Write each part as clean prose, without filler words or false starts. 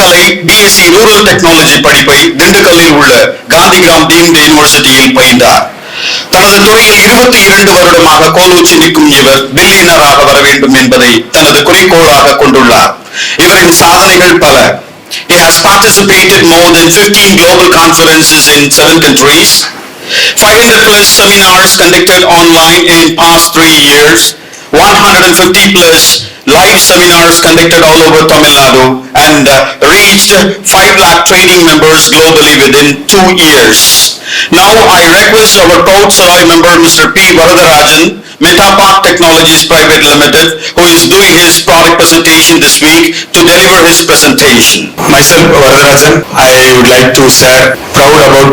தோட்டக்கலை BSc rural technology படிப்பை திண்டுக்கல்லில் உள்ள காந்திகிராம் டீம்டு யூனிவர்சிட்டியில் பயின்றார். தனது துறையில் 22 வருடமாக கோலூச்சி நிற்கும் இவர் பில்லியனராக வர வேண்டும் என்பதை தனது குறிக்கோளாக கொண்டுள்ளார். இவரின் சாதனைகள் பல. He has participated more than 15 global conferences in 7 countries, 500 plus seminars conducted online in past 3 years, 150 plus live seminars conducted all over Tamil Nadu, and reached 5 lakh training members globally within 2 years. Now I request our Port Sarai member Mr. P. Varadarajan, Metapark Technologies Private Limited, who is doing his product presentation this week, to deliver his presentation. Myself Varadarajan, I would like to share proud about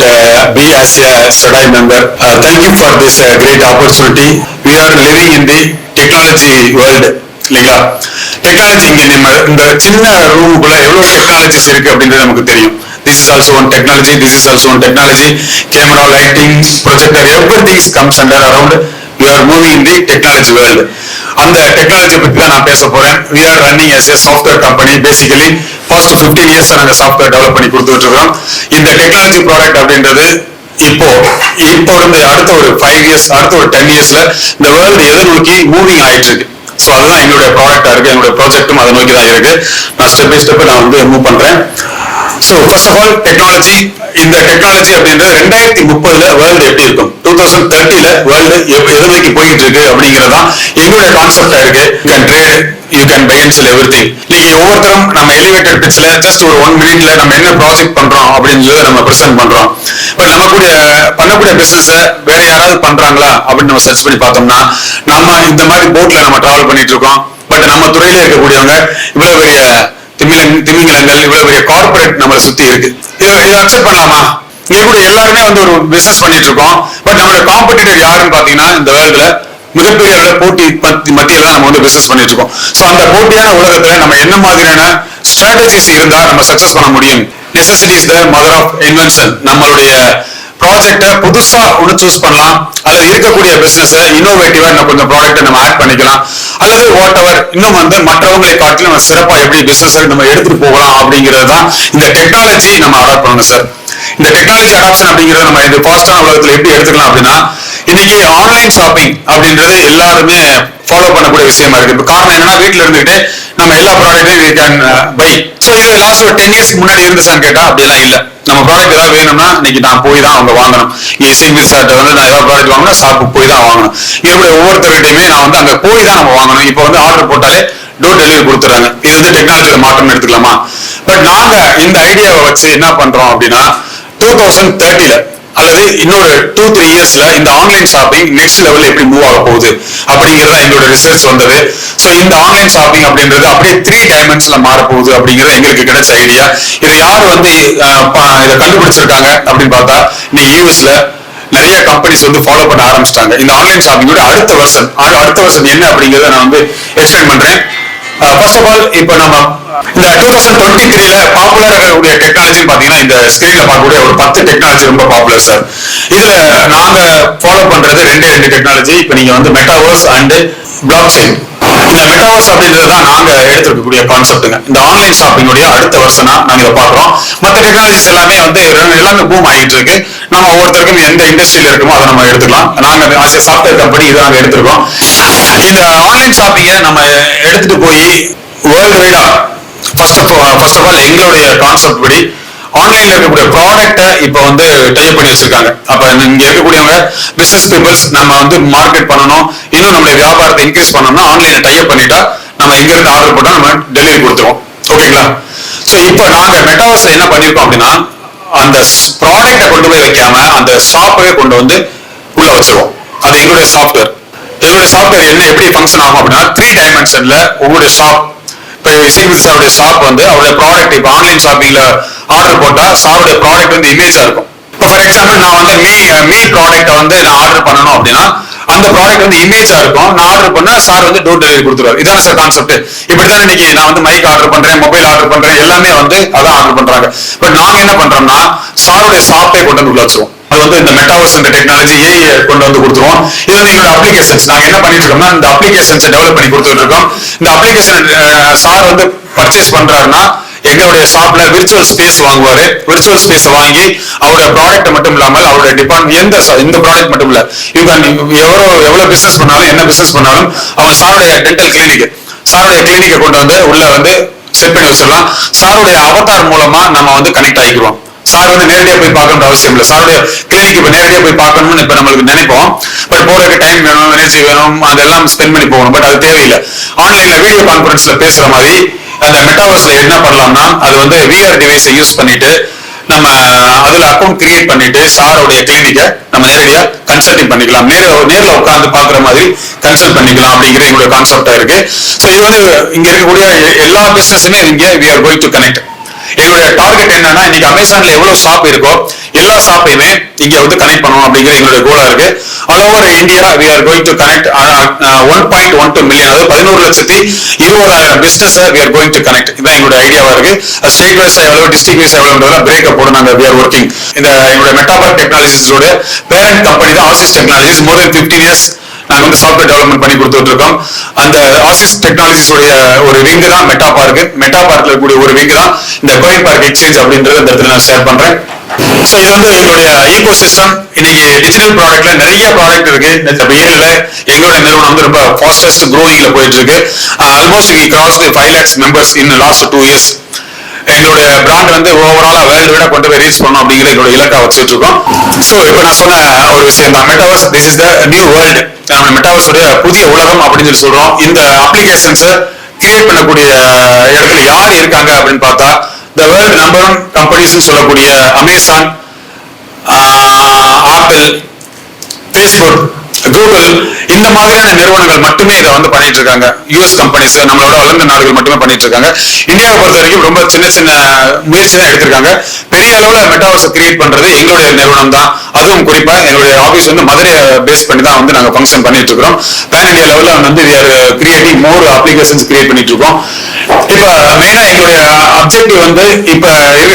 be as a Sarai member. Thank you for this great opportunity. We are living in the technology world. இல்லைங்களா? Technology இங்க நம்ம இந்த சின்ன ரூமுக்குள்ள எவ்வளவு technologies இருக்கு அப்படின்றது நமக்கு தெரியும். This is also one technology, this is also one technology. Camera, lighting, projector, everything comes under around. We are moving in the technology world. அந்த டெக்னாலஜி பத்தி தான் நான் பேச போறேன். We are running as a software company. Basically, first 15 years நாங்க software develop பண்ணி கொடுத்துட்டு இருக்கோம். இந்த டெக்னாலஜி ப்ராடக்ட் அப்படின்றது இப்போ இருந்து அடுத்த ஒரு 5 இயர்ஸ், அடுத்த ஒரு 10 இயர்ஸ்ல இந்த வேர்ல்டு எதை நோக்கி மூவிங் ஆயிட்டு இருக்கு. ஸோ அதுதான் எங்களுடைய ப்ராடக்டா இருக்கு, எங்களுடைய ப்ராஜெக்டும் அதை நோக்கி தான் இருக்கு. நான் ஸ்டெப் பை ஸ்டெப் நான் வந்து மூவ் பண்றேன். So first of all technology, இந்த டெக்னாலஜி அப்படின்றது 2030 வேர்ல்டு எப்படி இருக்கும், 2030 வேர்ல்டு எதை நோக்கி போயிட்டு இருக்கு அப்படிங்கறதுதான் எங்களுடைய கான்செப்டா இருக்கு. You can buy and sell everything. நீங்க ஒவ்வொருத்தரும் நம்ம எலிவேட்டர் பிட்ச்ல ஜஸ்ட் ஒரு 1 மினிட்ல நம்ம என்ன ப்ராஜெக்ட் பண்றோம் அப்படின்றத நம்ம பிரசன்ட் பண்றோம். பட் நம்ம கூட பண்ணக்கூடிய பிசினஸ் வேற யாராவது பண்றாங்களா அப்படின்னு நம்ம சர்ச் பண்ணி பார்த்தோம்னா, நம்ம இந்த மாதிரி போட்ல நம்ம டிராவல் பண்ணிட்டு இருக்கோம். பட் நம்ம துறையில இருக்கக்கூடியவங்க இவ்வளவு பெரிய திமிங்கலங்கள், இவ்வளவு பெரிய கார்பரேட் நம்மளை சுத்தி இருக்கு. இதை அக்செப்ட் பண்ணலாமா? இங்க கூட எல்லாருமே வந்து ஒரு பிசினஸ் பண்ணிட்டு இருக்கோம். பட் நம்மளோட காம்படிட்டர் யாருன்னு பாத்தீங்கன்னா இந்த வேர்ல்டுல மிகப்பெரிய போட்டி மத்தியில தான் நம்ம வந்து பிசினஸ் பண்ணிட்டு இருக்கோம். சோ அந்த போட்டியான உலகத்துல நம்ம என்ன மாதிரியான ஸ்ட்ராட்டஜிஸ் இருந்தா நம்ம சக்சஸ் பண்ண முடியும்? Necessity is the mother of invention. நம்மளுடைய ப்ராஜெக்ட புதுசா ஒன்று சூஸ் பண்ணலாம், அல்லது இருக்கக்கூடிய பிசினஸ் இன்னோவேட்டிவா இன்னும் கொஞ்சம் ப்ராடக்ட்டை நம்ம ஆட் பண்ணிக்கலாம், அல்லது வாட் எவர் இன்னும் வந்து மற்றவங்களை காட்டிலும் நம்ம சிறப்பா எப்படி பிசினஸ் நம்ம எடுத்துட்டு போகலாம் அப்படிங்கிறது தான் இந்த டெக்னாலஜி நம்ம அடாப்ட் பண்ணணும் சார். இந்த டெக்னாலஜி அடாப்ஷன் அப்படிங்கறத நம்ம இந்த ஃபாஸ்டான உலகத்துல எப்படி எடுத்துக்கலாம் அப்படின்னா, இன்னைக்கு ஆன்லைன் ஷாப்பிங் அப்படின்றது எல்லாருமே ஃபாலோ பண்ணக்கூடிய விஷயமா இருக்கு. இப்ப காரணம் என்னன்னா, வீட்டுல இருந்துகிட்டே நம்ம எல்லா ப்ராடக்ட்டையும் we can buy. சோ இது லாஸ்ட் ஒரு 10 இயர்ஸ்க்கு முன்னாடி இருந்துச்சான்னு கேட்டா அப்படிலாம் இல்ல. நம்ம ப்ராடக்ட் ஏதாவது வேணும்னா இன்னைக்கு நான் போய் தான் அவங்க வாங்கணும். இசிமிஸ் சார்ட்ட வந்து நான் ஏதாவது ப்ராடக்ட் வாங்கினா ஷாப்புக்கு போய் தான் வாங்கணும். என்னுடைய ஒவ்வொருத்தருகிட்டையுமே நான் வந்து அங்க போய் தான் நம்ம வாங்கணும். இப்போ வந்து ஆர்டர் போட்டாலே டோர் டெலிவரி கொடுத்துறாங்க. இது வந்து டெக்னாலஜியோட மாற்றம் எடுத்துக்கலாமா? பட் நாங்க இந்த ஐடியாவை வச்சு என்ன பண்றோம் அப்படின்னா, 2030 அல்லது இன்னொரு 2-3 இயர்ஸ்ல இந்த ஆன்லைன் ஷாப்பிங் நெக்ஸ்ட் லெவல் எப்படி மூவ் ஆக போகுது அப்படிங்கறத எங்களோட ரிசர்ச் வந்தது. சோ இந்த ஆன்லைன் ஷாப்பிங் அப்படின்றது அப்படியே 3 டைமென்ஷன்ல மாற போகுது அப்படிங்கறது எங்களுக்கு கிடைச்ச ஐடியா. இதை யார் வந்து இதை கண்டுபிடிச்சிருக்காங்க அப்படின்னு பார்த்தா, இன்னைக்கு யூஎஸ்ல நிறைய கம்பெனிஸ் வந்து ஃபாலோ பண்ண ஆரம்பிச்சிட்டாங்க. இந்த ஆன்லைன் ஷாப்பிங்கோட அடுத்த வருஷன் என்ன அப்படிங்கறத நான் வந்து எக்ஸ்பிளைன் பண்றேன். ஃபர்ஸ்ட் ஆஃப் ஆல் இப்போ நம்ம இந்த 2023ல பாப்புலர் ஆகக்கூடிய டெக்னாலஜி பாத்தீங்கன்னா, இந்த ஸ்கிரீன்ல பார்க்கக்கூடிய ஒரு 10 டெக்னாலஜி ரொம்ப பாப்புலர் சார். இதுல நாங்க ஃபாலோ பண்றது 2 டெக்னாலஜி. இப்போ நீங்க வந்து மெட்டாவர்ஸ் அண்ட் பிளாக் செயின். இந்த மெட்டாவர்ஸ் அப்படின்றது தான் நாங்க எடுத்துக்கக்கூடிய கான்செப்ட்டுங்க. இந்த ஆன்லைன் ஷாப்பிங்கோடைய அடுத்த வருஷனா நாங்க இதை பாக்குறோம். மற்ற டெக்னாலஜிஸ் எல்லாமே வந்து எல்லாமே பூம் ஆகிட்டு இருக்கு. நம்ம ஒவ்வொருத்தருக்கும் எந்த இண்டஸ்ட்ரியில இருக்குமோ அதை நம்ம எடுத்துக்கலாம். நாங்க ஆஸ் எ சாஃப்ட்வேர் கம்பெனி இதை நாங்க எடுத்துருக்கோம். இந்த ஆன்லைன் ஷாப்பிங்கை நம்ம எடுத்துட்டு போய் வேர்ல்டு வைடா ஃபர்ஸ்ட் ஆஃப் ஆல் எங்களுடைய கான்செப்ட் படி ஆன்லைன்ல இருக்கக்கூடிய ப்ராடக்ட்டை இப்போ வந்து டைப் பண்ணி வச்சிருக்காங்க. அப்ப இங்க இருக்கக்கூடியவங்க பிசினஸ் பீப்புள்ஸ் நம்ம வந்து மார்க்கெட் பண்ணணும், இன்னும் நம்மளுடைய வியாபாரத்தை இன்க்ரீஸ் பண்ணணும்னா ஆன்லைன்ல டைப் பண்ணிட்டா நம்ம எங்க இருந்து ஆர்டர் போட்டா நம்ம டெலிவரி கொடுத்துருவோம். ஓகேங்களா? சோ இப்போ நாங்க மெட்டாவர்ஸ்ல என்ன பண்ணிருக்கோம் அப்படின்னா, அந்த ப்ராடக்ட்டை கொண்டு போய் வைக்காம அந்த ஷாப்பவே கொண்டு வந்து உள்ள வச்சிருவோம். அது எங்களுடைய சாஃப்ட்வேர். எங்களுடைய சாஃப்ட்வேர் என்ன எப்படி ஃபங்க்ஷன் ஆகும் அப்படின்னா, 3 டைமென்ஷன்ல உங்களுடைய ஷாப், இப்போ இசைமில் சாருடைய ஷாப் வந்து அவருடைய ப்ராடக்ட் இப்போ ஆன்லைன் ஷாப்பிங்ல ஆர்டர் போட்டா சாருடைய ப்ராடக்ட் வந்து இமேஜா இருக்கும். இப்போ ஃபார் எக்ஸாம்பிள் நான் வந்து மீ ப்ராடக்ட்டை வந்து நான் ஆர்டர் பண்ணணும் அப்படின்னா அந்த ப்ராடக்ட் வந்து இமேஜா இருக்கும். நான் ஆர்டர் பண்ணா சார் வந்து டோர் டெலிவரி கொடுத்துருவாரு. இதான சார் கான்செப்ட். இப்படிதான் இன்னைக்கு நான் வந்து மைக் ஆர்டர் பண்றேன், மொபைல் ஆர்டர் பண்றேன், எல்லாமே வந்து அதான் ஆர்டர் பண்றாங்க. பட் நாங்க என்ன பண்றோம்னா, சாருடைய ஷாப்பை கொண்டு வந்து உள்ள வச்சிருவோம். அது வந்து இந்த மெட்டாவர்ஸ் டெக்னாலஜி ஏஐ கொண்டு வந்து கொடுத்துருவோம். இது வந்து எங்களோட அப்ளிகேஷன்ஸ். நாங்க என்ன பண்ணிட்டு இருக்கோம்னா, இந்த அப்ளிகேஷன்ஸ் டெவலப் பண்ணி கொடுத்துட்டு இருக்கோம். இந்த அப்ளிகேஷன் சார் வந்து பர்ச்சேஸ் பண்றாருன்னா எங்களுடைய ஷாப்ல விர்ச்சுவல் ஸ்பேஸ் வாங்குவாரு. விர்ச்சுவல் ஸ்பேஸ் வாங்கி அவருடைய ப்ராடக்ட் மட்டும் இல்லாமல் அவருடைய டிபார்ட்மெண்ட் இந்த ப்ராடக்ட் மட்டும் இல்ல, எவ்வளவு பிசினஸ் பண்ணாலும் என்ன பிசினஸ் பண்ணாலும் அவங்க சாருடைய டென்டல் கிளினிக், சாருடைய கிளினிக்கை கொண்டு வந்து உள்ள வந்து செட் பண்ணி வச்சிடலாம். சாருடைய அவதார் மூலமா நம்ம வந்து கனெக்ட் ஆகிக்குவோம். சார் வந்து நேரடியா போய் பார்க்கணும்னு அவசியம் இல்லை. சாருடைய கிளினிக் இப்ப நேரடியா போய் பார்க்கணும்னு இப்ப நம்மளுக்கு நினைப்போம். பட் போறதுக்கு டைம் வேணும், எனர்ஜி வேணும், அதெல்லாம் ஸ்பெண்ட் பண்ணி போகணும். பட் அது தேவையில்லை. ஆன்லைன்ல வீடியோ கான்பரன்ஸ்ல பேசுற மாதிரி அந்த மெட்டாவர்ஸ்ல என்ன பண்ணலாம்னா, அது வந்து விஆர் டிவைஸை யூஸ் பண்ணிட்டு நம்ம அதுல அக்கௌண்ட் கிரியேட் பண்ணிட்டு சாருடைய கிளினிக்கை நம்ம நேரடியா கன்சல்டிங் பண்ணிக்கலாம். நேர்ல உட்கார்ந்து பாக்குற மாதிரி கன்சல்ட் பண்ணிக்கலாம் அப்படிங்கிற எங்களுடைய கான்செப்டா இருக்கு. ஸோ இது வந்து இங்க இருக்கக்கூடிய எல்லா பிசினஸுமே இங்க we are going to connect. எங்களுடைய டார்கெட் என்னன்னா, இன்னைக்கு அமேசான்ல எவ்வளவு ஷாப் இருக்கோ எல்லா ஷாப்பையுமே இங்க வந்து கனெக்ட் பண்ணணும் அப்படிங்கிற எங்களுடைய கோலா இருக்கு. All over India we are going to connect 1.12 million, அதாவது 11,20,000 business we are going to connect. இதான் எங்களுடைய ஐடியாவா இருக்கு. ஸ்டேட் வைஸ் எவ்வளவு, டிஸ்ட்ரிக்ட் வைஸ் எவ்வளவு பிரேக்கப் போட நாங்க வி ஆர் ஒர்க்கிங். இந்த எங்களுடைய மெட்டாபார்க் டெக்னாலஜிஸோட பேரண்ட் கம்பெனி தான் ஆசிஸ் டெக்னாலஜிஸ். மோர் தென் 15 years நாங்க வந்து சாஃப்ட்வேர் டெவலப்மெண்ட் பண்ணி கொடுத்துட்டு இருக்கோம். அந்த ஆசிஸ் டெக்னாலஜிஸ் உடைய ஒரு விங் தான் மெட்டா பார்க். மெட்டா பார்க்ல இருக்கக்கூடிய ஒரு விங் தான் இந்த கோயின் பார்க் எக்ஸ்சேஞ்ச் அப்படின்றது இந்த இடத்துல நான் ஷேர் பண்றேன். ஸோ இது வந்து எங்களுடைய ஈகோ சிஸ்டம். இன்னைக்கு டிஜிட்டல் ப்ராடக்ட்ல நிறைய ப்ராடக்ட் இருக்கு. இந்த பிஎல்ல எங்களுடைய நிறுவனம் வந்து ரொம்ப ஃபாஸ்டஸ்ட் க்ரோயிங்ல போயிட்டு இருக்கு. Almost we cross 5 lakhs members in last 2 years. எங்களுடைய பிராண்ட் வந்து ஓவராலா வேர்ல்டு விட கொண்டு போய் ரீச் பண்ணணும் அப்படிங்கிற எங்களுடைய இலக்கா வச்சுட்டு இருக்கோம். ஸோ இப்போ நான் சொன்ன ஒரு விஷயம் தான் metaverse. This is the new world. நம்ம மெட்டாவர்ஸ் உடைய புதிய உலகம் அப்படின்னு சொல்லி சொல்றோம். இந்த அப்ளிகேஷன்ஸை கிரியேட் பண்ணக்கூடிய இடத்துல யார் இருக்காங்க அப்படின்னு பார்த்தா, த வேர்ல்டு நம்பர் 1 கம்பெனிஸ் சொல்லக்கூடிய அமேசான், ஆப்பிள், ஃபேஸ்புக், கூகுள், இந்த மாதிரியான நிறுவனங்கள் மட்டுமே இதை வந்து பண்ணிட்டு இருக்காங்க. யூஎஸ் கம்பெனிஸ், நம்மளோட வளர்ந்த நாடுகள் மட்டுமே பண்ணிட்டு இருக்காங்க. இந்தியாவை பொறுத்த வரைக்கும் ரொம்ப சின்ன சின்ன முயற்சி தான் எடுத்திருக்காங்க. பெரிய அளவுல மெட்டாவர்ஸ் கிரியேட் பண்றது எங்களுடைய நிறுவனம் தான். அதுவும் குறிப்பா எங்களுடைய ஆபீஸ் வந்து மதுரையை பேஸ் பண்ணி தான் வந்து நாங்க ஃபங்க்ஷன் பண்ணிட்டு இருக்கிறோம். பேன் இந்தியா லெவல்ல வந்து we are creating more applications create பண்ணிட்டு இருக்கோம். இப்ப மெயினா எங்களுடைய அப்ஜெக்டிவ் வந்து இப்ப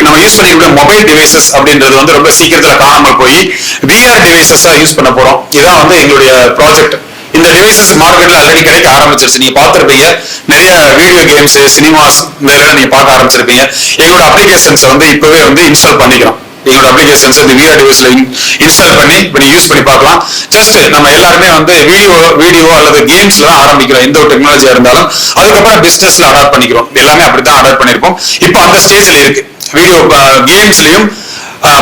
நம்ம யூஸ் பண்ணிக்கிற மொபைல் டிவைசஸ் அப்படின்றது வந்து ரொம்ப சீக்கிரத்துல காணாமல் போய் விஆர் டிவைசஸ் யூஸ் பண்ண போறோம். இதான் வந்து எங்களுடைய ப்ராஜெக்ட். இந்த டிவைசஸ் மார்க்கெட்ல ஆல்ரெடி கிடைக்க ஆரம்பிச்சிருச்சு. நீங்க பார்த்திருப்பீங்க, நிறைய வீடியோ கேம்ஸ், சினிமாஸ் இதெல்லாம் நீங்க பார்க்க ஆரம்பிச்சிருப்பீங்க. எங்களோட அப்ளிகேஷன்ஸ் வந்து இப்பவே வந்து இன்ஸ்டால் பண்ணிக்கிறோம். எங்களோட அப்ளிகேஷன்ஸ் இந்த விஆர் டிவைஸ்ல இன்ஸ்டால் பண்ணி நீங்க யூஸ் பண்ணி பார்க்கலாம். ஜஸ்ட் நம்ம எல்லாருமே வந்து வீடியோ அல்லது கேம்ஸ்ல தான் ஆரம்பிக்கிறோம். எந்த ஒரு டெக்னாலஜியா இருந்தாலும் அதுக்கப்புறம் பிசினஸ்ல அடாப்ட் பண்ணிக்கிறோம். எல்லாமே அப்படித்தான் அடாப்ட் பண்ணிருப்போம். இப்போ அந்த ஸ்டேஜ்ல இருக்கு. வீடியோ கேம்ஸ்லயும்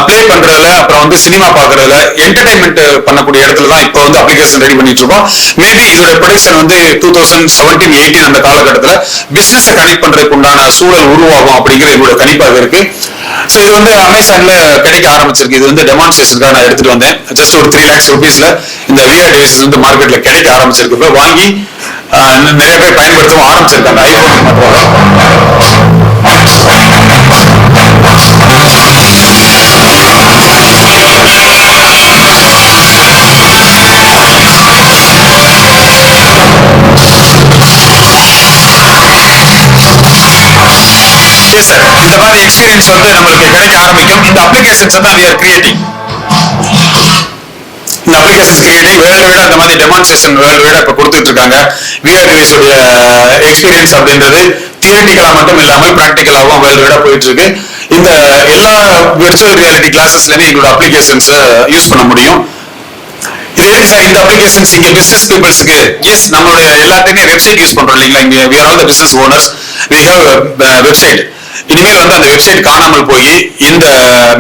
பிளே பண்றதுல, அப்புறம் வந்து சினிமா பாக்குறதுல, என்டர்டைன்மெண்ட் பண்ணக்கூடிய இடத்துல தான் இப்போ வந்து அப்ளிகேஷன் ரெடி பண்ணிட்டு இருக்கோம். மேபி இதோட ப்ரொடக்ஷன் வந்து 2017-18 அந்த காலகட்டத்தில் பிசினஸ் கனெக்ட் பண்றதுக்கு உண்டான சூழல் உருவாகும் அப்படிங்கிற எங்களோட கணிப்பாக இருக்கு. ஸோ இது வந்து அமேசான்ல கிடைக்க ஆரம்பிச்சிருக்கு. இது வந்து டெமான்ஸ்ட்ரேஷனுக்காக நான் எடுத்துட்டு வந்தேன். ஜஸ்ட் ஒரு 3 lakhs rupeesல இந்த விஆர் டிவைசஸ் வந்து மார்க்கெட்ல கிடைக்க ஆரம்பிச்சிருக்கு. வாங்கி நிறைய பேர் பயன்படுத்தவும் ஆரம்பிச்சிருக்காங்க. ஐபோன் இந்த மாதிரி எக்ஸ்பீரியன்ஸ் வந்து நம்மளுக்கு கிடைக்க ஆரம்பிக்கும். இந்த அப்ளிகேஷன்ஸ் தான் we are creating. இந்த அப்ளிகேஷன்ஸ் கிரியேட்டிங் வேர்ல்டு வைடா அந்த மாதிரி டெமான்ஸ்ட்ரேஷன் வேர்ல்டு வைடா இப்ப கொடுத்துட்டு இருக்காங்க. விஆர் டிவைஸ் உடைய எக்ஸ்பீரியன்ஸ் அப்படின்றது தியரிட்டிக்கலா மட்டும் இல்லாமல் பிராக்டிக்கலாகவும் வேர்ல்டு வைடா போயிட்டு இருக்கு. இந்த எல்லா விர்ச்சுவல் ரியாலிட்டி கிளாஸஸ்லயுமே எங்களோட அப்ளிகேஷன்ஸ் யூஸ் பண்ண முடியும். இது எப்படி சார் இந்த அப்ளிகேஷன்ஸ் இங்க பிசினஸ் பீப்புள்ஸ்க்கு? எஸ், நம்மளுடைய எல்லாத்தையுமே வெப்சைட் யூஸ் பண்றோம் இல்லைங்களா? இங்க we are all the business owners, we have website. இனிமேல் வந்து அந்த வெப்சைட் காணாமல் போய் இந்த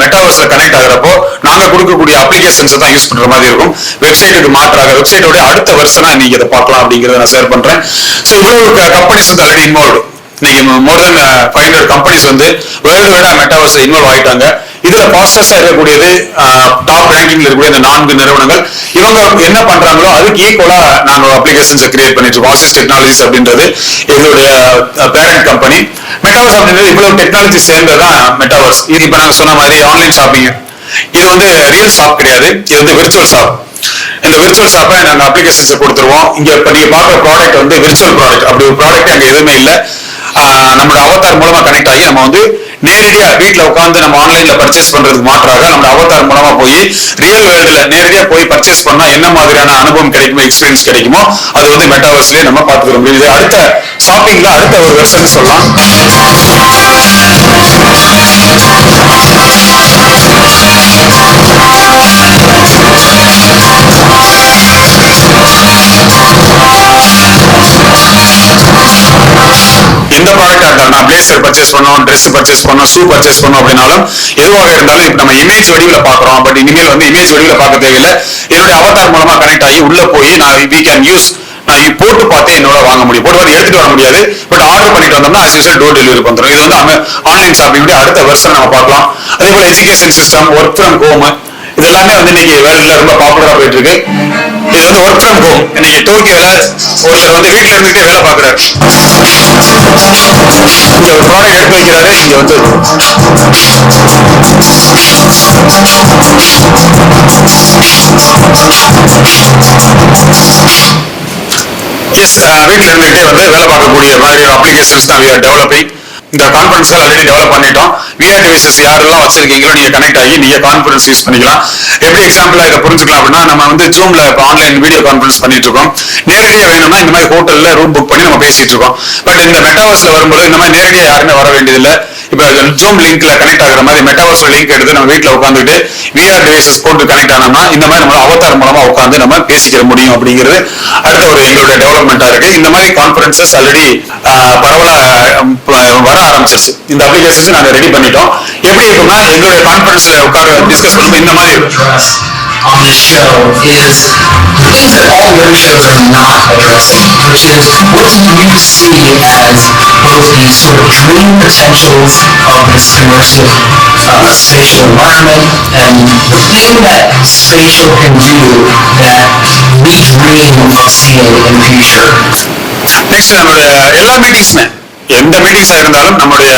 மெட்டாவர்ஸ்ல கனெக்ட் ஆகிறப்போ நாங்க கொடுக்கக்கூடிய அப்ளிகேஷன்ஸ் தான் யூஸ் பண்ற மாதிரி இருக்கும். வெப்சைட்டுக்கு மாற்றாக வெப்சைட்டோட அடுத்த வருஷனா நீங்க இதை பார்க்கலாம் அப்படிங்கறத நான் ஷேர் பண்றேன். ஸோ இவ்வளவு கம்பெனிஸ் வந்து ஆல்ரெடி இன்வால்வ். இன்னைக்கு மோர் தென் 500 கம்பெனிஸ் வந்து வேர்ல்டு வைடா மெட்டாவர்ஸ்ல இன்வால்வ் ஆயிட்டாங்க. இதுல பாஸ்டர்ஸா இருக்கக்கூடியது டாப் ரேங்கிங்ல இருக்கக்கூடிய இந்த 4 நிறுவனங்கள். இவங்க என்ன பண்றாங்களோ அதுக்கு ஈக்குவலா நாங்க அப்ளிகேஷன்ஸ் கிரியேட் பண்ணிட்டு இருக்கோம். ஆசிஸ் டெக்னாலஜிஸ் அப்படின்றது எங்களுடைய பேரண்ட் கம்பெனி. மெட்டாவர்ஸ் அப்படின்றது இவ்வளவு டெக்னாலஜி சேர்ந்ததான் மெட்டாவர்ஸ். இது இப்ப நாங்க சொன்ன மாதிரி ஆன்லைன் ஷாப்பிங், இது வந்து ரியல் ஷாப் கிடையாது, இது வந்து விர்ச்சுவல் ஷாப். இந்த விர்ச்சுவல் ஷாப்பை நாங்க அப்ளிகேஷன்ஸ் கொடுத்துருவோம். இங்க இப்ப நீங்க பாக்குற ப்ராடக்ட் வந்து விர்ச்சுவல் ப்ராடக்ட். அப்படி ஒரு ப்ராடக்ட் அங்க எதுவுமே இல்லை. நம்மளோட அவதார் மூலமா கனெக்ட் ஆகி நம்ம வந்து நேரடியா வீட்டுல உட்காந்து நம்ம ஆன்லைன்ல பர்ச்சேஸ் பண்றதுக்கு மாற்றாக நம்ம அவதார் மூலமா போய் ரியல் வேர்ல்டுல நேரடியா போய் பர்ச்சேஸ் பண்ணா என்ன மாதிரியான அனுபவம் கிடைக்குமோ, எக்ஸ்பீரியன்ஸ் கிடைக்குமோ, அது வந்து மெட்டாவர்ஸ்லயே நம்ம பார்த்துக்க முடியும். அடுத்த ஷாப்பிங்ல அடுத்த ஒரு வெர்ஷன் சொல்லலாம். பிளேசர் பர்ச்சேஸ் பண்ணோம், ட்ரெஸ் பர்ச்சேஸ் பண்ணோம், ஷூ பர்ச்சேஸ் பண்ணோம் அப்படின்னாலும் எதுவாக இருந்தாலும் இப்ப நம்ம இமேஜ் வடிவில் பாக்குறோம். பட் இனிமேல் வந்து இமேஜ் வடிவில் பார்க்க தேவையில்லை. என்னுடைய அவதார் மூலமா கனெக்ட் ஆகி உள்ள போய் we can use நான் போட்டு பார்த்தே என்னோட வாங்க முடியும். போட்டு பார்த்து எடுத்துட்டு வர முடியாது. பட் ஆர்டர் பண்ணிட்டு வந்தோம்னா as usual டோர் டெலிவரி வந்துடும். இது வந்து ஆன்லைன் ஷாப்பிங் அடுத்த வருஷம் நம்ம பார்க்கலாம். அதே போல education system, work from home, இது எல்லாமே வந்து இன்னைக்கு வேர்ல்ட்ல ரொம்ப பாப்புலரா போயிட்டு இருக்கு. இது வந்து ஒர்க் ஃப்ரம் ஹோம். இன்னைக்கு டோக்கியோல ஒருத்தர் வந்து வீட்டுல இருந்துட்டு வேலை பார்க்கறாரு. இங்க ஒரு ப்ராடக்ட் எடுத்து வைக்கிறாரு. இங்க வந்து வீட்டுல இருந்துகிட்டே வந்து வேலை பார்க்கக்கூடிய மாதிரி அப்ளிகேஷன்ஸ் தான் we are developing. இந்த கான்ஃபரன்ஸ் ஆல்ரெடி டெவலப் பண்ணிட்டோம். VR டிவைசஸ் யாரெல்லாம் வச்சிருக்கீங்களோ நீங்க கனெக்ட் ஆகி நீங்க கான்ஃபரன்ஸ் யூஸ் பண்ணிக்கலாம். எப்படி எக்ஸாம்பிளா இதை புரிஞ்சுக்கலாம் அப்படின்னா, நம்ம வந்து ஜூம்ல இப்போ ஆன்லைன் வீடியோ கான்ஃபரன்ஸ் பண்ணிட்டு இருக்கோம். நேரடியா வேணும்னா இந்த மாதிரி ஹோட்டல்ல ரூம் புக் பண்ணி நம்ம பேசிட்டு இருக்கோம். பட் இந்த மெட்டாவர்ஸ்ல வரும்போது இந்த மாதிரி நேரடியா யாருமே வர வேண்டியதில்லை. இப்ப ஜூம் லிங்க்ல கனெக்ட் ஆகுற மாதிரி மெட்டாவர்ஸ் லிங்க் எடுத்து நம்ம வீட்டுல உட்காந்துட்டு VR டிவைசஸ் போட்டு கனெக்ட் ஆனோம்னா இந்த மாதிரி நம்ம அவதார் மூலமா உட்காந்து நம்ம பேசிக்கிற முடியும் அப்படிங்கிறது அடுத்த ஒரு எங்களுடைய டெவலப்மெண்டா இருக்கு. இந்த மாதிரி கான்ஃபரன்சஸ் ஆல்ரெடி பரவலா வர ஆரம்பிச்சிருச்சு. இந்த அப்ளிகேஷன்ஸ் நாங்க ரெடி பண்ணிட்டோம். எப்படி இருக்கும்னா எங்களுடைய கான்ஃபரன்ஸ்ல உட்கார டிஸ்கஸ் பண்ணும்போது இந்த மாதிரி on this show is the things that all the other shows are not addressing, which is what do you see as both the sort of dream potentials of this immersive spatial environment and the thing that spatial can do that we dream of seeing in the future. Next நம்மளுடைய எல்லா மீட்டிங்ஸ்மே எந்த மீட்டிங்ஸா இருந்தாலும் நம்மளுடைய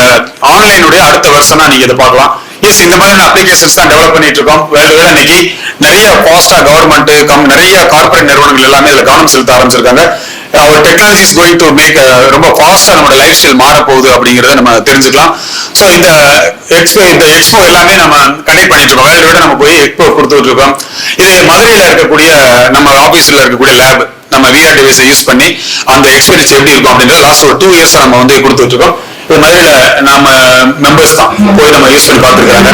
ஆன்லைனுடைய அடுத்த வருஷம் தான் நீங்க இதை பார்க்கலாம். எஸ், இந்த மாதிரியான அப்ளிகேஷன்ஸ் தான் டெவலப் பண்ணிட்டு இருக்கோம். வேர்ல்டு இன்னைக்கு நிறைய ஃபாஸ்டா கவர்மெண்ட் நிறைய கார்பரேட் நிறுவனங்கள் எல்லாமே இதுல கவனம் செலுத்த ஆரம்பிச்சிருக்காங்க. அவர் technology is going to make ரொம்ப ஃபாஸ்டா நம்மளோட லைஃப் ஸ்டைல் மாற போகுது அப்படிங்கறத நம்ம தெரிஞ்சுக்கலாம். ஸோ இந்த எக்ஸ்போ எல்லாமே நம்ம கனெக்ட் பண்ணிட்டு இருக்கோம். வேர்ல்டு நம்ம போய் எக்ஸ்போ கொடுத்துட்டு இருக்கோம். இது மதுரையில இருக்கக்கூடிய நம்ம ஆபீஸ்ல இருக்கக்கூடிய லேப் நம்ம VR டிவைஸை யூஸ் பண்ணி அந்த எக்ஸ்பீரியன்ஸ் எப்படி இருக்கும் அப்படின்றது லாஸ்ட் ஒரு 2 இயர்ஸ் நம்ம வந்து கொடுத்துட்டு இருக்கோம். இது மதுரையில நம்ம மெம்பர்ஸ் தான் போய் நம்ம யூஸ் பண்ணி பார்த்துருக்காங்க.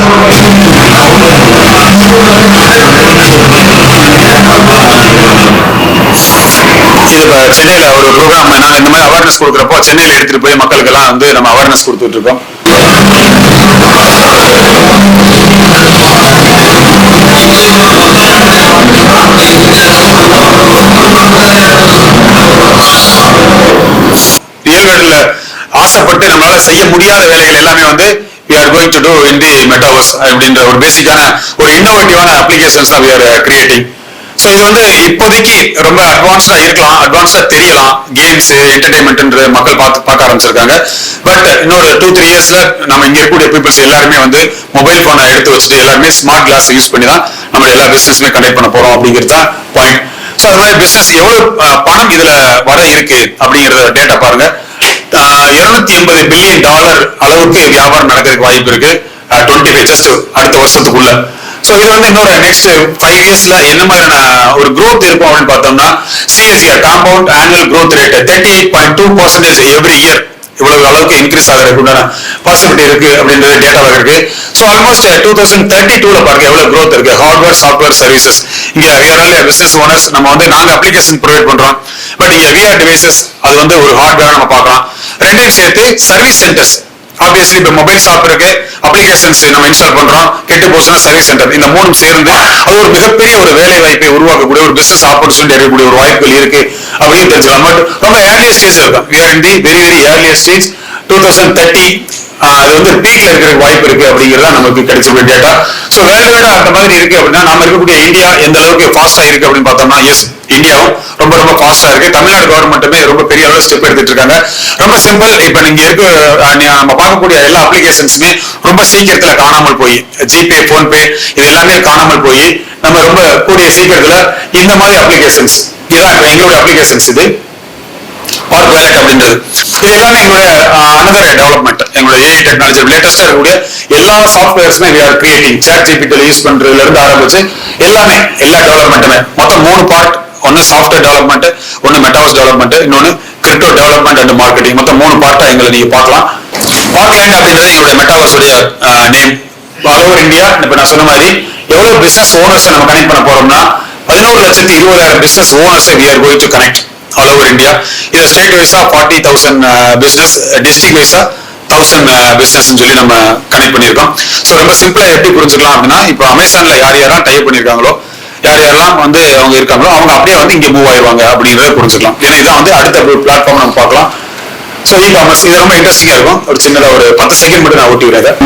இது சென்னையில ஒரு ப்ரோக்ராம் நாங்க இந்த மாதிரி அவேர்னஸ் கொடுக்குறப்போ சென்னையில எடுத்துட்டு போய் மக்களுக்கு எல்லாம் வந்து நம்ம அவேர்னஸ் கொடுத்துட்டு இருக்கோம். ரியல் வேர்ல்ட்ல ஆசைப்பட்டு நம்மளால செய்ய முடியாத வேலைகள் எல்லாமே வந்து we are going to do in the metaverse அப்படின்ற ஒரு பேசிக்கான ஒரு இன்னோவேட்டிவான அப்ளிகேஷன்ஸ் தான் we are creating. ஸோ இது வந்து இப்போதைக்கு ரொம்ப அட்வான்ஸ்டா இருக்கலாம், அட்வான்ஸ்டா தெரியலாம். கேம்ஸ் என்டர்டைன்மெண்ட் மக்கள் பார்க்க ஆரம்பிச்சிருக்காங்க. பட் இன்னொரு 2-3 இயர்ஸ்ல நம்ம இங்க இருக்கக்கூடிய பீப்புள்ஸ் எல்லாருமே வந்து மொபைல் போனை எடுத்து வச்சுட்டு எல்லாருமே ஸ்மார்ட் கிளாஸ் யூஸ் பண்ணி தான் நம்ம எல்லா பிசினஸ்மே கண்டக்ட் பண்ண போறோம் அப்படிங்கிறது தான் பாயிண்ட். ஸோ அது மாதிரி பிசினஸ் எவ்வளவு பணம் இதுல வர இருக்கு அப்படிங்கறத டேட்டா பாருங்க. $280 பில்லியன் அளவுக்கு வியாபாரம் நடக்கிறதுக்கு வாய்ப்பு இருக்கு 25 ஜஸ்ட் அடுத்த வருஷத்துக்குள்ள. சோ இது வந்து இன்னொரு நெக்ஸ்ட் 5 இயர்ஸ்ல என்ன மாதிரியான ஒரு growth இருக்கும் அப்படின்னு பார்த்தோம்னா CAGR compound annual growth rate 38.2% every year இவ்வளவு அளவுக்கு இன்க்ரீஸ் ஆகிறதுக்கு பாசிபிலிட்டி இருக்கு அப்படின்றது டேட்டாவாக இருக்கு. ஸோ ஆல்மோஸ்ட் 2032ல பாருங்க எவ்வளவு growth இருக்கு. ஹார்ட்வேர் சாஃப்ட்வேர் சர்வீசஸ் இங்க பிசினஸ் ஓனர்ஸ் நம்ம வந்து நாங்க அப்ளிகேஷன் ப்ரொவைட் பண்றோம். பட் இங்க VR டிவைசஸ் அது வந்து ஒரு ஹார்ட்வேர் நம்ம பார்க்கலாம். ரெண்டையும் சேர்த்து சர்வீஸ் சென்டர்ஸ் ஆப்வியஸ்லி இப்ப மொபைல் ஷாப் இருக்கு, அப்ளிகேஷன்ஸ் நம்ம இன்ஸ்டால் பண்றோம், கெட்டு போச்சுன்னா சர்வீஸ் சென்டர், இந்த மூணும் சேர்ந்து அது ஒரு மிகப்பெரிய ஒரு வேலை வாய்ப்பை உருவாக்கக்கூடிய ஒரு பிசினஸ் ஆப்பர்ச்சுனிட்டி இருக்கக்கூடிய ஒரு வாய்ப்புகள் இருக்கு அப்படின்னு தெரிஞ்சுக்கலாம். பட் ரொம்ப ஏர்லியர் ஸ்டேஜ் இருக்கும். we are in the very very earlier stage. 2030 அது வந்து பீக்ல இருக்கிற வாய்ப்பு இருக்கு அப்படிங்கிறதா நமக்கு கிடைச்சக்கூடிய டேட்டா. ஸோ வேர்ல்டு வைடா அந்த மாதிரி இருக்கு அப்படின்னா நாம இருக்கக்கூடிய இந்தியா எந்த அளவுக்கு ஃபாஸ்டா இருக்கு அப்படின்னு பார்த்தோம்னா எஸ், இந்தியாவும் ரொம்ப ரொம்ப ஃபாஸ்டா இருக்கு. தமிழ்நாடு கவர்மெண்ட்டுமே ரொம்ப பெரிய அளவு ஸ்டெப் எடுத்துட்டு இருக்காங்க. ரொம்ப சிம்பிள். இப்ப நீங்க இருக்க நம்ம பார்க்கக்கூடிய எல்லா அப்ளிகேஷன்ஸுமே ரொம்ப சீக்கிரத்துல காணாமல் போய் ஜிபே, போன்பே இது எல்லாமே காணாமல் போய் நம்ம ரொம்ப கூடிய சீக்கிரத்துல இந்த மாதிரி அப்ளிகேஷன்ஸ் இதான் எங்களுடைய அப்ளிகேஷன்ஸ். இது பார்க் வேலட் அப்படின்றது இது எல்லாமே எங்களுடைய அனதர் டெவலப்மெண்ட். எங்களுடைய AI டெக்னாலஜி லேட்டஸ்டா இருக்கக்கூடிய எல்லா சாஃப்ட்வேர்ஸ்மே we are creating. ChatGPT use பண்றதுல இருந்து ஆரம்பிச்சு எல்லாமே எல்லா டெவலப்மெண்ட்டுமே மொத்தம் 3 பார்ட். ஒன்னு சாஃப்ட்வேர் டெவலப்மெண்ட், ஒன்னு மெட்டாவர்ஸ் டெவலப்மெண்ட், இன்னொன்னு கிரிப்டோ டெவலப்மெண்ட் அண்ட் மார்க்கெட்டிங். மொத்தம் 3 பார்ட்டா எங்களை நீங்க பார்க்கலாம். பார்க்லேண்ட் அப்படின்றது எங்களுடைய மெட்டாவர்ஸ் உடைய நேம். ஆல் ஓவர் இந்தியா இப்ப நான் சொன்ன மாதிரி எவ்வளவு பிசினஸ் ஓனர்ஸ் நம்ம கனெக்ட் பண்ண போறோம்னா 11,20,000 business owners we are going to connect all over India. இது ஸ்டேட் வைஸா 40,000 பிசினஸ், டிஸ்ட்ரிக்ட் வைஸா 1000 பிசினஸ் சொல்லி நம்ம கனெக்ட் பண்ணியிருக்கோம். ஸோ ரொம்ப சிம்பிளா எப்படி புரிஞ்சுக்கலாம் அப்படின்னா, இப்போ அமேசான்ல யார் யாரெல்லாம் டைப் பண்ணியிருக்காங்களோ, யார் யாரெல்லாம் வந்து அவங்க இருக்காங்களோ, அவங்க அப்படியே வந்து இங்க மூவ் ஆயிடுவாங்க அப்படின்றத புரிஞ்சுக்கலாம். ஏன்னா இதான் வந்து அடுத்த பிளாட்ஃபார்ம் நம்ம பார்க்கலாம். ஸோ இ-காமர்ஸ் இது ரொம்ப இன்ட்ரெஸ்டிங்கா இருக்கும். ஒரு சின்னதா ஒரு 10 செகண்ட் மட்டும் நான் ஓட்டி விடுறேன்.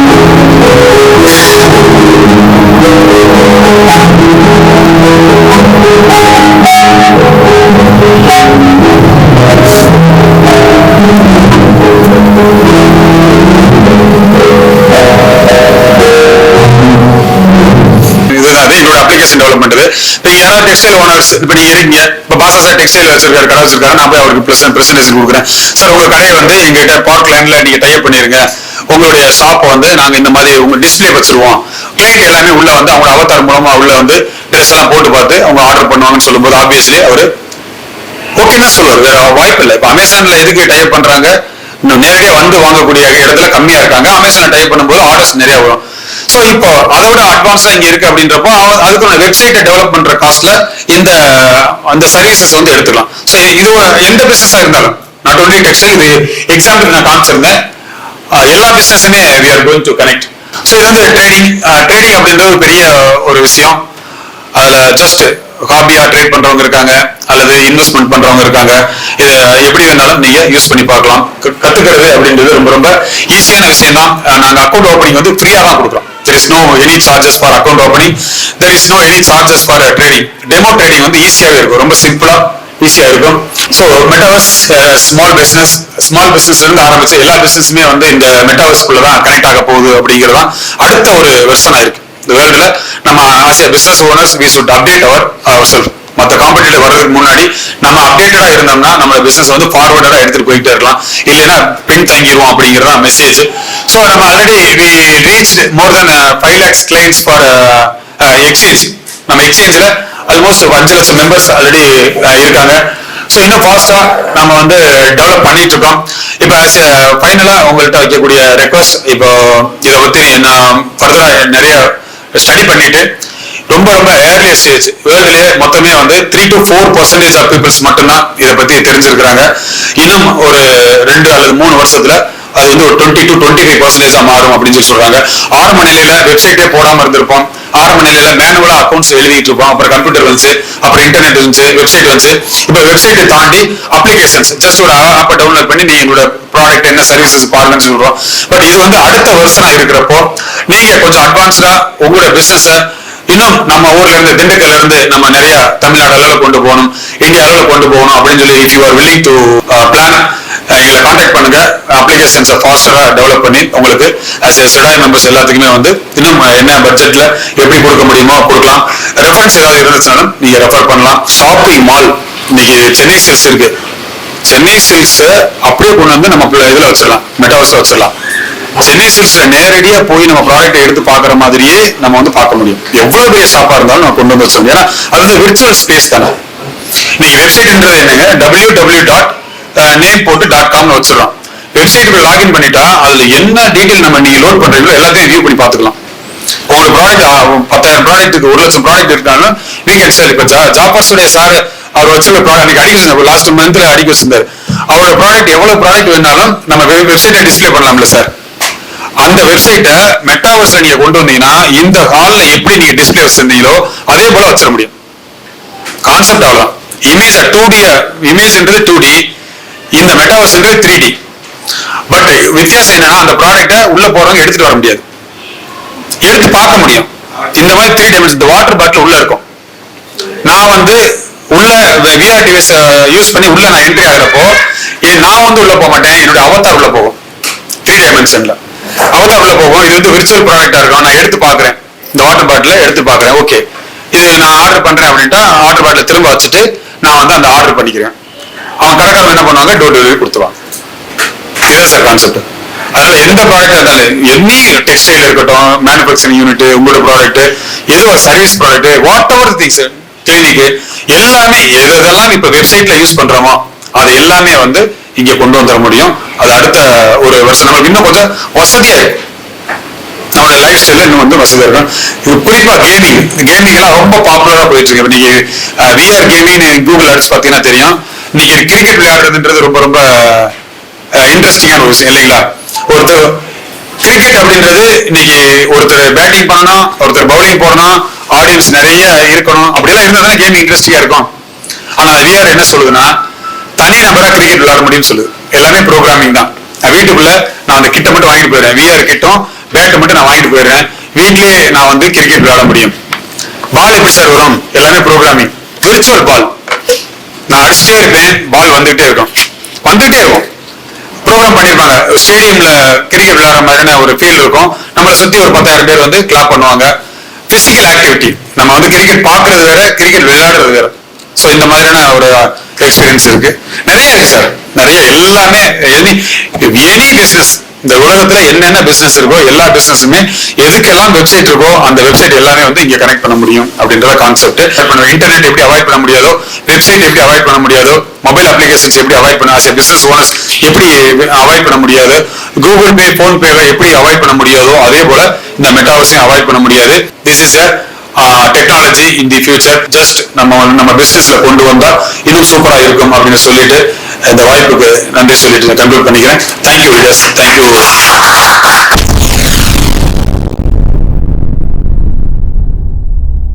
என்னோட அப்ளிகேஷன் டெவலப்மெண்ட். இப்போ யாராவது டெக்ஸ்டைல் ஓனர்ஸ், இப்போ நீங்க இருக்கீங்க, இப்போ பாசா சார் டெக்ஸ்டைல் வச்சிருக்காரு, கடை வச்சிருக்காரு, நான் போய் அவருக்கு பிரசன்டேஷன் கொடுக்குறேன். சார் உங்க கடையை வந்து எங்கிட்ட பார்க் லைன்ல நீங்க டைப் பண்ணிருங்க, உங்களுடைய ஷாப் வந்து நாங்க இந்த மாதிரி உங்க டிஸ்பிளே வச்சிருவோம். கிளைண்ட் எல்லாமே உள்ள வந்து அவங்க அவதார் மூலமா உள்ள வந்து ட்ரெஸ் எல்லாம் போட்டு பார்த்து அவங்க ஆர்டர் பண்ணுவாங்கன்னு சொல்லும்போது ஆப்வியஸ்லி அவரு ஓகேன்னா சொல்லுவார். வேற வாய்ப்பு இல்லை. இப்போ அமேசான்ல எதுக்கு டைப் பண்றாங்க, இன்னும் நேரடியாக வந்து வாங்கக்கூடிய இடத்துல கம்மியா இருக்காங்க. அமேசான்ல டைப் பண்ணும்போது ஆர்டர்ஸ் நிறைய வரும். ஸோ இப்போ அதை விட அட்வான்ஸா இங்க இருக்கு அப்படின்றப்போ அதுக்கான வெப்சைட்டை டெவலப் பண்ற காஸ்ட்ல அந்த சர்வீசஸ் வந்து எடுத்துக்கலாம். ஸோ இது எந்த பிசினஸா இருந்தாலும், நாட் ஓன்லி டெக்ஸ்டைல், இது எக்ஸாம்பிள் நான் காமிச்சிருந்தேன். எல்லா பிசினஸுமே we are going to connect. So இது வந்து ட்ரேடிங் அப்படின்றது ஒரு பெரிய ஒரு விஷயம். அதுல ஜஸ்ட் ஹாபியா ட்ரேட் பண்றவங்க இருக்காங்க, அல்லது இன்வெஸ்ட்மெண்ட் பண்றவங்க இருக்காங்க. இது எப்படி இருந்தாலும் நீங்க யூஸ் பண்ணி பார்க்கலாம். கத்துக்கிறது அப்படின்றது ரொம்ப ரொம்ப ஈஸியான விஷயம் தான். நாங்க அக்கௌண்ட் ஓப்பனிங் வந்து ஃப்ரீயா தான் கொடுக்குறோம். There is no any charges for account opening. There is no any charges for trading. Demo trading வந்து ஈஸியாவே இருக்கும், ரொம்ப சிம்பிளா ஈஸியா இருக்கும். ஸோ மெட்டாவர்ஸ் ஸ்மால் பிசினஸ்ல இருந்து ஆரம்பிச்சு எல்லா பிசினஸுமே வந்து இந்த மெட்டாவர்ஸ்குள்ள தான் கனெக்ட் ஆக போகுது அப்படிங்கிறதான் அடுத்த ஒரு வெர்ஷனா இருக்கு. இந்த வேர்ல்டுல நம்ம as a business owners we should update ourselves. மற்ற காம்படிட்டர் வர்றதுக்கு முன்னாடி நம்ம அப்டேட்டடா இருந்தோம்னா நம்ம பிசினஸ் வந்து ஃபார்வர்டா எடுத்துட்டு போயிட்டே இருக்கலாம். இல்லைன்னா பின் தங்கிடுவோம் அப்படிங்கிறதா மெசேஜ். ஸோ நம்ம already we reached more than 5 lakhs clients for exchange. நம்ம எக்ஸ்சேஞ்சில் ஆல்மோஸ்ட் 5 லட்சம் மெம்பர்ஸ் ஆல்ரெடி இருக்காங்க. ஸோ இன்னும் ஃபாஸ்டா நம்ம வந்து டெவலப் பண்ணிட்டு இருக்கோம். இப்போ ஃபைனலா உங்கள்கிட்ட வைக்கக்கூடிய ரெக்வஸ்ட், இப்போ இதை பத்தி நான் ஃபர்தரா நிறைய ஸ்டடி பண்ணிட்டு ரொம்ப ரொம்ப ஏர்லி ஸ்டேஜ் வேர்ல்டுலயே மொத்தமே வந்து 3 to 4% ஆஃப் பீப்புள்ஸ் மட்டும்தான் இதை பத்தி தெரிஞ்சிருக்கிறாங்க. இன்னும் ஒரு 2 அல்லது 3 வருஷத்துல அது வந்து ஒரு 20 to 25% மாறும் அப்படின்னு சொல்லி சொல்றாங்க. ஆரம்ப நிலையில வெப்சைட்டே போடாம இருந்திருப்போம். ஆரம்ப நிலையில மேனுவலா அக்கௌண்ட்ஸ் எழுதிட்டு இருப்போம். அப்புறம் கம்ப்யூட்டர் வந்துச்சு, அப்புறம் இன்டர்நெட் வந்துச்சு, வெப்சைட் வந்துச்சு. இப்போ வெப்சைட்டை தாண்டி அப்ளிகேஷன்ஸ், ஜஸ்ட் ஒரு ஆப்பை டவுன்லோட் பண்ணி நீங்க எங்களோட ப்ராடக்ட் என்ன சர்வீசஸ் பாருங்கன்னு சொல்றோம். பட் இது வந்து அடுத்த வருஷனா இருக்கிறப்போ நீங்க கொஞ்சம் அட்வான்ஸ்டா உங்களோட பிசினஸ இன்னும் நம்ம ஊர்ல இருந்து திண்டுக்கல்ல இருந்து நம்ம நிறைய தமிழ்நாடு அளவில் கொண்டு போகணும், இந்தியா அளவில் கொண்டு போகணும் அப்படின்னு சொல்லி if you are willing to plan எங்களை கான்டாக்ட் பண்ணுங்க. அப்ளிகேஷன்ஸை ஃபாஸ்டரா டெவலப் பண்ணி உங்களுக்கு ஆஸ் எ செடாய் மெம்பர்ஸ் எல்லாத்துக்குமே வந்து இன்னும் என்ன பட்ஜெட்ல எப்படி கொடுக்க முடியுமோ கொடுக்கலாம். ரெஃபரன்ஸ் ஏதாவது இருந்துச்சுனாலும் நீங்க ரெஃபர் பண்ணலாம். ஷாப்பிங் மால் இன்னைக்கு சென்னை சில்க்ஸ் இருக்கு. சென்னை சில்க்ஸ் அப்படியே கொண்டு வந்து நம்ம இதுல வச்சிடலாம், மெட்டாவர்ஸ்ல வச்சிடலாம். சென்னை சில்க்ஸ்ல நேரடியா போய் நம்ம ப்ராடக்ட் எடுத்து பாக்குற மாதிரியே நம்ம வந்து பார்க்க முடியும். எவ்வளவு பெரிய ஷாப்பா இருந்தாலும் நம்ம கொண்டு வந்து வச்சிடலாம். ஏன்னா அது வந்து விர்ச்சுவல் ஸ்பேஸ் தானே. நீங்க வெப்சைட்ன்றது என்னங்க, www.name.com வச்சிடலாம். வெப்சைட்டுக்கு லாகின் பண்ணிட்டா அதுல என்ன டீடைல் நம்ம நீங்க லோட் பண்றீங்களோ எல்லாத்தையும் வியூ பண்ணி பாத்துக்கலாம். உங்களுக்கு ப்ராடக்ட் 10,000 ப்ராடக்ட்டுக்கு 1 லட்சம் ப்ராடக்ட் இருக்காலும் நீங்க இப்ப ஜாபர்ஸுடைய சார் அவர் வச்சிருக்க ப்ராடக்ட் அடிக்க வச்சிருந்தார், லாஸ்ட் மந்த்ல அடிக்க வச்சிருந்தாரு. அவரோட ப்ராடக்ட் எவ்வளவு ப்ராடக்ட் வேணாலும் நம்ம வெப்சைட்டை டிஸ்பிளே பண்ணலாம்ல சார். அந்த வெப்சைட்டை மெட்டாவர்ஸ்ல நீங்க கொண்டு வந்தீங்கன்னா இந்த ஹால்ல எப்படி நீங்க டிஸ்பிளே வச்சிருந்தீங்களோ அதே போல வச்சிட முடியும். கான்செப்ட் அவ்வளவுதான். இமேஜ் 2D இமேஜ்ன்றது 2D, இந்த மெட்டாவர்ஸ்ன்றது 3D. பட் வித்தியாசம் என்னன்னா அந்த ப்ராடக்ட்டை உள்ள போறவங்க எடுத்துட்டு வர முடியாது, எடுத்து பார்க்க முடியும். இந்த மாதிரி 3 டைமென்ஷன். இந்த வாட்டர் பாட்டில் உள்ள இருக்கும். நான் வந்து உள்ள விஆர் டிவைஸ் யூஸ் பண்ணி உள்ள நான் என்ட்ரி ஆகிறப்போ நான் வந்து உள்ள போக மாட்டேன், என்னுடைய அவதார் உள்ள போகும். 3 டைமென்ஷன்ல அவதார் உள்ள போகும். இது வந்து விர்ச்சுவல் ப்ராடக்டா இருக்கும். நான் எடுத்து பாக்குறேன், இந்த வாட்டர் பாட்டில எடுத்து பாக்குறேன். ஓகே, இது நான் ஆர்டர் பண்றேன் அப்படின்ட்டா வாட்டர் பாட்டில திரும்ப வச்சுட்டு நான் வந்து அந்த ஆர்டர் பண்ணிக்கிறேன். அவன் கடைக்காரன் என்ன பண்ணுவாங்க, டோர் டெலிவரி கொடுத்துருவாங்க. இதுதான் சார் கான்செப்ட். அதனால எந்த ப்ராடக்ட் இருந்தாலும், எனி டெக்ஸ்டைல் இருக்கட்டும், மேனுஃபேக்சரிங் யூனிட், உங்களோட ப்ராடக்ட், ஏதோ ஒரு service product, what ever things, clinic, எல்லாமே எதெல்லாம் இப்ப வெப்சைட்ல யூஸ் பண்றோமோ அது எல்லாமே வந்து இங்க கொண்டு வந்துட முடியும். அது அடுத்த ஒரு வருஷம் நமக்கு இன்னும் கொஞ்சம் வசதியா இருக்கும். நம்மளோட லைஃப் ஸ்டைல இன்னும் வந்து வசதியா இருக்கும். இது குறிப்பா கேமிங் எல்லாம் ரொம்ப பாப்புலரா போயிட்டு இருக்கு. இன்னைக்கு விஆர் கேமிங் கூகுள் அடிச்சு பாத்தீங்கன்னா தெரியும். இன்னைக்கு கிரிக்கெட் விளையாடுறதுன்றது ரொம்ப ரொம்ப இன்ட்ரெஸ்டிங்கான ஒரு விஷயம் இல்லைங்களா? ஒருத்தர் கிரிக்கெட் அப்படின்றது இன்னைக்கு ஒருத்தர் பேட்டிங் பண்ணணும், ஒருத்தர் பவுலிங் போடணும், ஆடியன்ஸ் நிறைய இருக்கணும், அப்படிலாம் இருந்தா தானே கேம் இன்ட்ரெஸ்டிங்கா இருக்கும். ஆனா விஆர் என்ன சொல்லுதுன்னா, தனி நபரா கிரிக்கெட் விளையாட முடியும்னு சொல்லுது. எல்லாமே ப்ரோக்ராமிங் தான். நான் வீட்டுக்குள்ள நான் அந்த கிட்ட மட்டும் வாங்கிட்டு போயிடுறேன், விஆர் கிட்டும் பேட்டை மட்டும் நான் வாங்கிட்டு போயிடுறேன், வீட்லயே நான் வந்து கிரிக்கெட் விளையாட முடியும். பால் எப்படி சார் வரும்? எல்லாமே ப்ரோக்ராமிங். விர்ச்சுவல் பால், நான் அடிச்சுட்டே இருப்பேன், பால் வந்துகிட்டே இருக்கும். ப்ரோக்ராம் பண்ணிருப்பாங்க. ஸ்டேடியம்ல கிரிக்கெட் விளையாடுற மாதிரியான ஒரு ஃபீல் இருக்கும். நம்மளை சுத்தி ஒரு 10,000 பேர் வந்து கிளாப் பண்ணுவாங்க. பிசிக்கல் ஆக்டிவிட்டி, நம்ம வந்து கிரிக்கெட் பாக்குறது வேற, கிரிக்கெட் விளையாடுறது வேற. சோ இந்த மாதிரியான ஒரு எக்ஸ்பீரியன்ஸ் இருக்கு. நிறைய இருக்கு சார், நிறைய. எல்லாமே எனி பிசினஸ், இந்த உலகத்துல என்னென்ன பிசினஸ் இருக்கோ எல்லா பிசினஸுமே, எதுக்கெல்லாம் வெப்சைட் இருக்கோ அந்த வெப்சைட் எல்லாமே வந்து இங்க கனெக்ட் பண்ண முடியும் அப்படின்றத கான்செப்ட். இன்டர்நெட் எப்படி அவாய்ட் பண்ண முடியாதோ, வெப்சைட் எப்படி அவாய்ட் பண்ண முடியாதோ, மொபைல் அப்ளிகேஷன்ஸ் எப்படி அவாய்ட் பண்ண, as a business owners எப்படி அவாய்ட் பண்ண முடியாது, கூகுள் பே, போன் பேவை எப்படி அவாய்ட் பண்ண முடியாதோ, அதே போல இந்த மெட்டாவர்ஸையும் அவாய்ட் பண்ண முடியாது. This is technology in the future. Just நம்ம பிசினஸ்ல கொண்டு வந்தா இன்னும் சூப்பரா இருக்கும் அப்படின்னு சொல்லிட்டு இந்த வாய்ப்புக்கு நன்றி சொல்லிட்டு கன்க்ளூட் பண்ணிக்கிறேன். Thank you leaders, thank you.